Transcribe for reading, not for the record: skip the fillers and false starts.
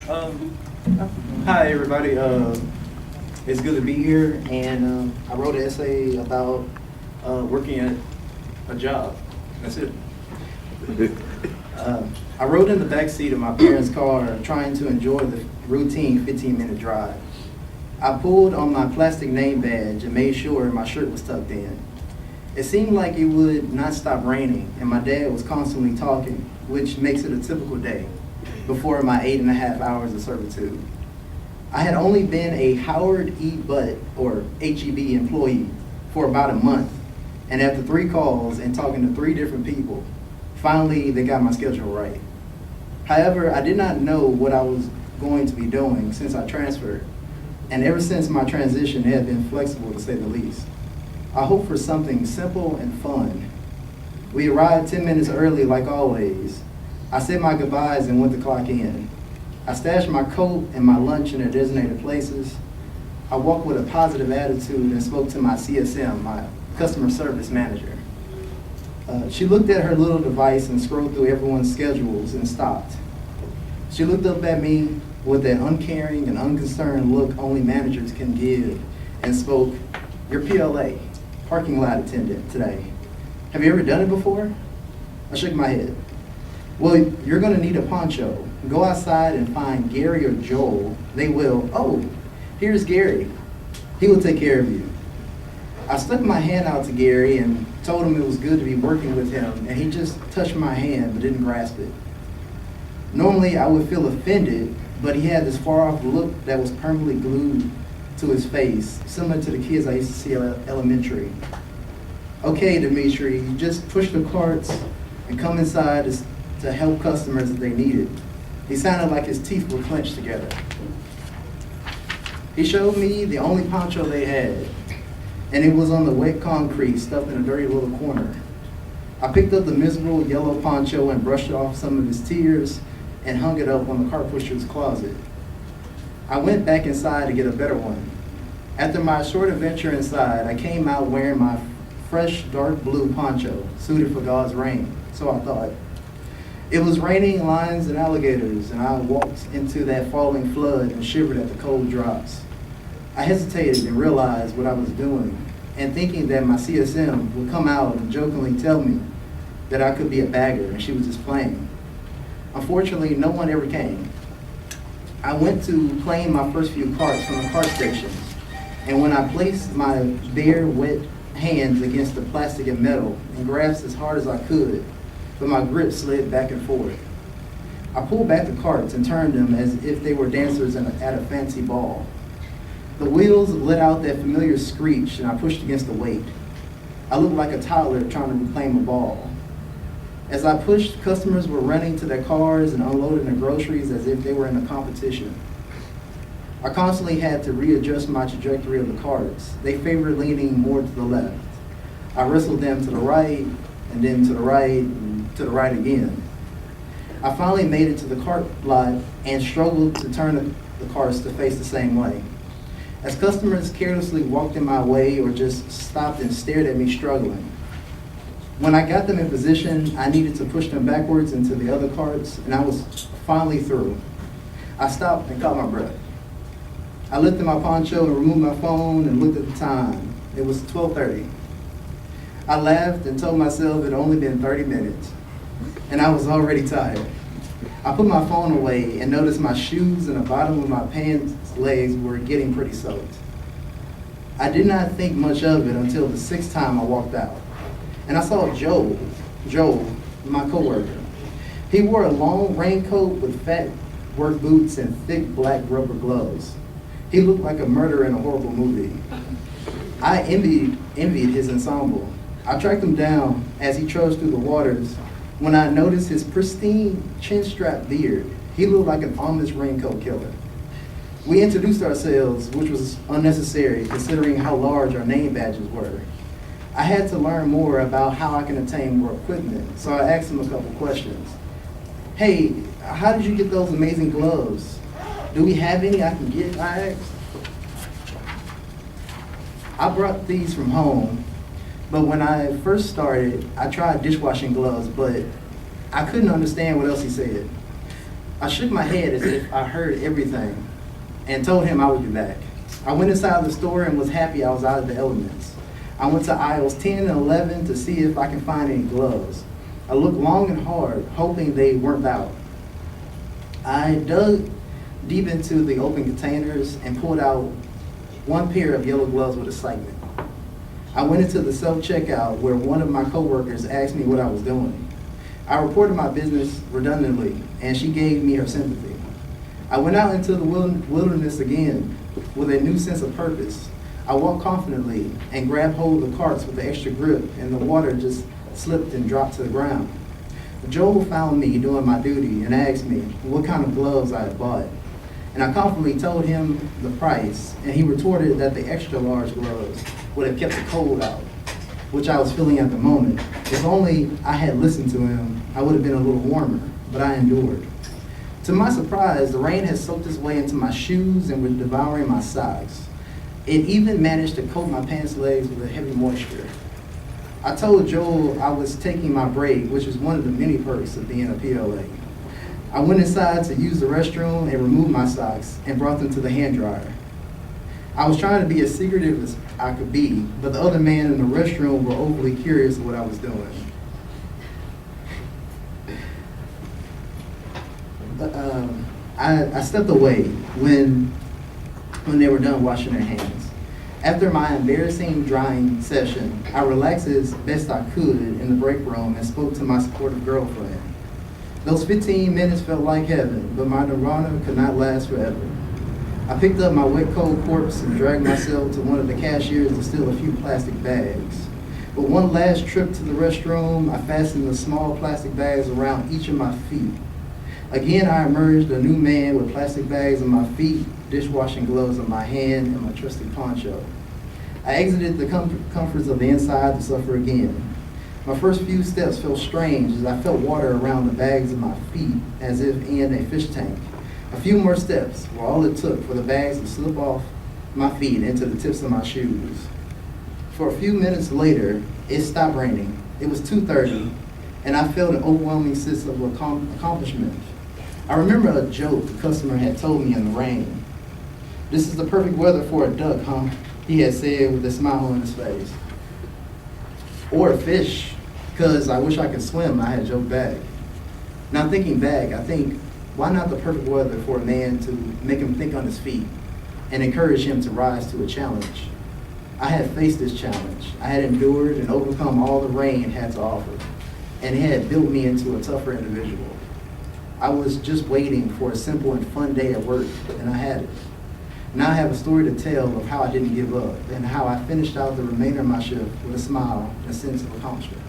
Um, Hi, everybody. It's good to be here, and I wrote an essay about working at a job. That's it. I rode in the back seat of my parents' car, trying to enjoy the routine 15-minute drive. I pulled on my plastic name badge and made sure my shirt was tucked in. It seemed like it would not stop raining, and my dad was constantly talking, which makes it a typical day before my 8.5 hours of servitude. I had only been a Howard E. Butt, or HEB employee, for about a month, and after 3 calls and talking to 3 different people, finally they got my schedule right. However, I did not know what I was going to be doing since I transferred, and ever since my transition, it had been flexible to say the least. I hoped for something simple and fun. We arrived 10 minutes early like always. I said my goodbyes and went to clock in. I stashed my coat and my lunch in their designated places. I walked with a positive attitude and spoke to my CSM, my customer service manager. She looked at her little device and scrolled through everyone's schedules and stopped. She looked up at me with that uncaring and unconcerned look only managers can give and spoke, "Your PLA, parking lot attendant today. Have you ever done it before?" I shook my head. "Well, you're gonna need a poncho. Go outside and find Gary or Joel. They will." "Oh, here's Gary. He will take care of you." I stuck my hand out to Gary and told him it was good to be working with him, and he just touched my hand but didn't grasp it. Normally, I would feel offended, but he had this far-off look that was permanently glued to his face, similar to the kids I used to see at elementary. "Okay, Demetre, you just push the carts and come inside to help customers if they needed." He sounded like his teeth were clenched together. He showed me the only poncho they had, and it was on the wet concrete stuffed in a dirty little corner. I picked up the miserable yellow poncho and brushed off some of his tears and hung it up on the car pusher's closet. I went back inside to get a better one. After my short adventure inside, I came out wearing my fresh dark blue poncho, suited for God's rain, so I thought. It was raining lions and alligators, and I walked into that falling flood and shivered at the cold drops. I hesitated and realized what I was doing, and thinking that my CSM would come out and jokingly tell me that I could be a bagger and she was just playing. Unfortunately, no one ever came. I went to claim my first few carts from the cart station, and when I placed my bare, wet hands against the plastic and metal and grasped as hard as I could, but my grip slid back and forth. I pulled back the carts and turned them as if they were dancers at a fancy ball. The wheels let out that familiar screech, and I pushed against the weight. I looked like a toddler trying to reclaim a ball. As I pushed, customers were running to their cars and unloading their groceries as if they were in a competition. I constantly had to readjust my trajectory of the carts. They favored leaning more to the left. I wrestled them to the right, and then to the right, and to the right again. I finally made it to the cart lot and struggled to turn the carts to face the same way. As customers carelessly walked in my way or just stopped and stared at me struggling. When I got them in position, I needed to push them backwards into the other carts, and I was finally through. I stopped and caught my breath. I lifted my poncho and removed my phone and looked at the time. It was 12:30. I laughed and told myself it had only been 30 minutes, and I was already tired. I put my phone away and noticed my shoes and the bottom of my pants legs were getting pretty soaked. I did not think much of it until the 6th time I walked out, and I saw Joel, my coworker. He wore a long raincoat with fat work boots and thick black rubber gloves. He looked like a murderer in a horrible movie. I envied his ensemble. I tracked him down as he trudged through the waters when I noticed his pristine chin-strap beard. He looked like an Amish raincoat killer. We introduced ourselves, which was unnecessary considering how large our name badges were. I had to learn more about how I can obtain more equipment, so I asked him a couple questions. "Hey, how did you get those amazing gloves? Do we have any I can get?" I asked. "I brought these from home, but when I first started, I tried dishwashing gloves, but I couldn't understand what else he said. I shook my head as if I heard everything and told him I would be back. I went inside the store and was happy I was out of the elements. I went to aisles 10 and 11 to see if I can find any gloves. I looked long and hard, hoping they weren't out. I dug deep into the open containers and pulled out one pair of yellow gloves with excitement. I went into the self-checkout where one of my coworkers asked me what I was doing. I reported my business redundantly, and she gave me her sympathy. I went out into the wilderness again with a new sense of purpose. I walked confidently and grabbed hold of the carts with the extra grip, and the water just slipped and dropped to the ground. Joel found me doing my duty and asked me what kind of gloves I had bought. And I confidently told him the price, and he retorted that the extra large gloves would have kept the cold out, which I was feeling at the moment. If only I had listened to him, I would have been a little warmer, but I endured. To my surprise, the rain had soaked its way into my shoes and was devouring my socks. It even managed to coat my pants legs with a heavy moisture. I told Joel I was taking my break, which is one of the many perks of being a PLA. I went inside to use the restroom and removed my socks and brought them to the hand dryer. I was trying to be as secretive as I could be, but the other man in the restroom were overly curious of what I was doing. I stepped away when they were done washing their hands. After my embarrassing drying session, I relaxed as best I could in the break room and spoke to my supportive girlfriend. Those 15 minutes felt like heaven, but my nirvana could not last forever. I picked up my wet cold corpse and dragged myself to one of the cashiers to steal a few plastic bags. But one last trip to the restroom, I fastened the small plastic bags around each of my feet. Again, I emerged a new man with plastic bags on my feet, dishwashing gloves on my hand, and my trusty poncho. I exited the comforts of the inside to suffer again. My first few steps felt strange as I felt water around the bags of my feet as if in a fish tank. A few more steps were all it took for the bags to slip off my feet into the tips of my shoes. For a few minutes later, it stopped raining. It was 2:30, and I felt an overwhelming sense of accomplishment. I remember a joke a customer had told me in the rain. "This is the perfect weather for a duck, huh?" he had said with a smile on his face. Or a fish, because I wish I could swim, I had joked back. Now thinking back, I think, why not the perfect weather for a man to make him think on his feet and encourage him to rise to a challenge? I had faced this challenge. I had endured and overcome all the rain had to offer, and it had built me into a tougher individual. I was just waiting for a simple and fun day at work, and I had it. Now I have a story to tell of how I didn't give up and how I finished out the remainder of my shift with a smile and a sense of accomplishment.